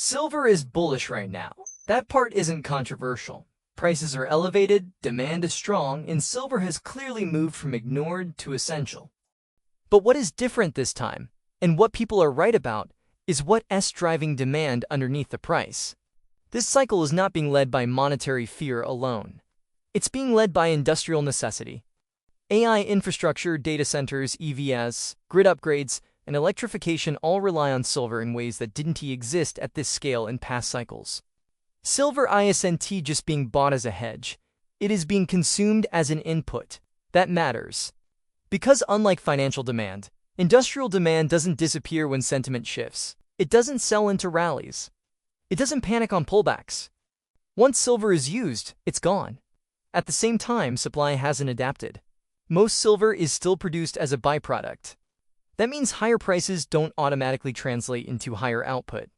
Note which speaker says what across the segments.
Speaker 1: Silver is bullish right now. That part isn't controversial. Prices are elevated, demand is strong, and silver has clearly moved from ignored to essential. But what is different this time, and what people are right about, is what's driving demand underneath the price. This cycle is not being led by monetary fear alone. It's being led by industrial necessity. AI infrastructure, data centers, EVs, grid upgrades, and electrification all rely on silver in ways that didn't exist at this scale in past cycles. Silver isn't just being bought as a hedge. It is being consumed as an input. That matters. Because unlike financial demand, industrial demand doesn't disappear when sentiment shifts. It doesn't sell into rallies. It doesn't panic on pullbacks. Once silver is used, it's gone. At the same time, supply hasn't adapted. Most silver is still produced as a byproduct. That means higher prices don't automatically translate into higher output.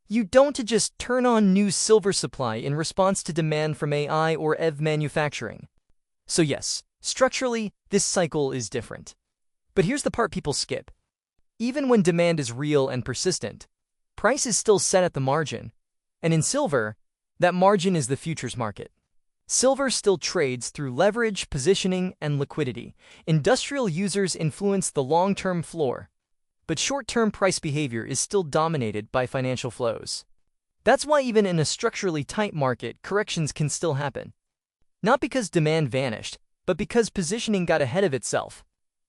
Speaker 1: You don't just turn on new silver supply in response to demand from AI or EV manufacturing. So yes, structurally, this cycle is different. But here's the part people skip. Even when demand is real and persistent, price is still set at the margin. And in silver, that margin is the futures market. Silver still trades through leverage, positioning, and liquidity. Industrial users influence the long-term floor, but short-term price behavior is still dominated by financial flows. That's why even in a structurally tight market, corrections can still happen. Not because demand vanished, but because positioning got ahead of itself.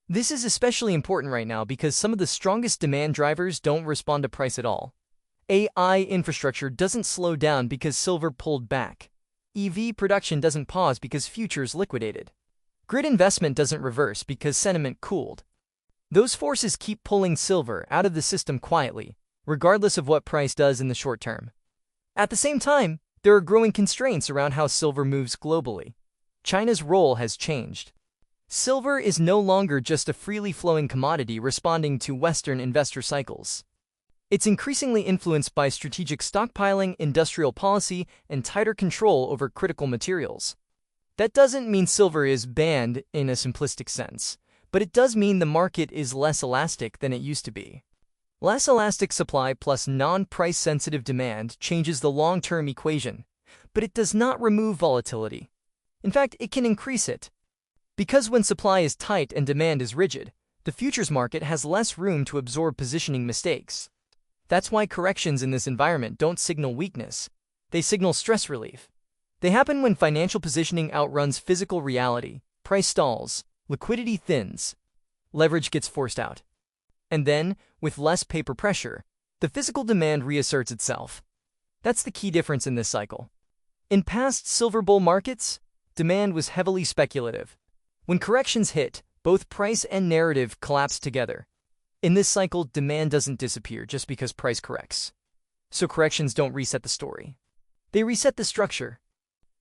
Speaker 1: This is especially important right now because some of the strongest demand drivers don't respond to price at all. AI infrastructure doesn't slow down because silver pulled back. EV production doesn't pause because futures liquidated. Grid investment doesn't reverse because sentiment cooled. Those forces keep pulling silver out of the system quietly, regardless of what price does in the short term. At the same time, there are growing constraints around how silver moves globally. China's role has changed. Silver is no longer just a freely flowing commodity responding to Western investor cycles. It's increasingly influenced by strategic stockpiling, industrial policy, and tighter control over critical materials. That doesn't mean silver is banned in a simplistic sense, but it does mean the market is less elastic than it used to be. Less elastic supply plus non-price-sensitive demand changes the long-term equation, but it does not remove volatility. In fact, it can increase it. Because when supply is tight and demand is rigid, the futures market has less room to absorb positioning mistakes. That's why corrections in this environment don't signal weakness. They signal stress relief. They happen when financial positioning outruns physical reality, price stalls, liquidity thins, leverage gets forced out. And then, with less paper pressure, the physical demand reasserts itself. That's the key difference in this cycle. In past silver bull markets, demand was heavily speculative. When corrections hit, both price and narrative collapsed together. In this cycle, demand doesn't disappear just because price corrects. So corrections don't reset the story. They reset the structure.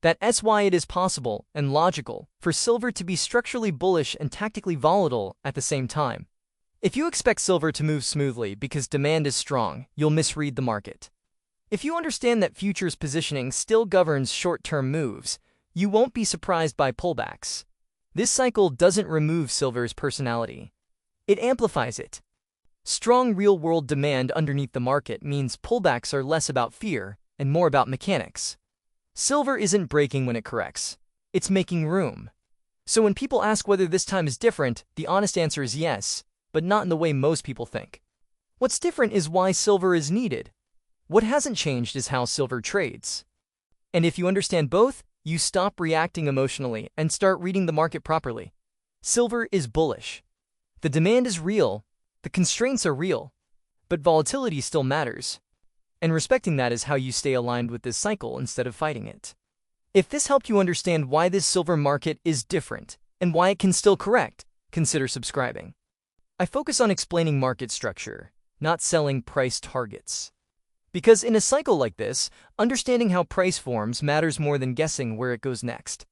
Speaker 1: That's why it is possible and logical for silver to be structurally bullish and tactically volatile at the same time. If you expect silver to move smoothly because demand is strong, you'll misread the market. If you understand that futures positioning still governs short-term moves, you won't be surprised by pullbacks. This cycle doesn't remove silver's personality. It amplifies it. Strong real-world demand underneath the market means pullbacks are less about fear and more about mechanics. Silver isn't breaking when it corrects. It's making room. So when people ask whether this time is different, the honest answer is yes, but not in the way most people think. What's different is why silver is needed. What hasn't changed is how silver trades. And if you understand both, you stop reacting emotionally and start reading the market properly. Silver is bullish. The demand is real. The constraints are real, but volatility still matters. And respecting that is how you stay aligned with this cycle instead of fighting it. If this helped you understand why this silver market is different and why it can still correct, consider subscribing. I focus on explaining market structure, not selling price targets. Because in a cycle like this, understanding how price forms matters more than guessing where it goes next.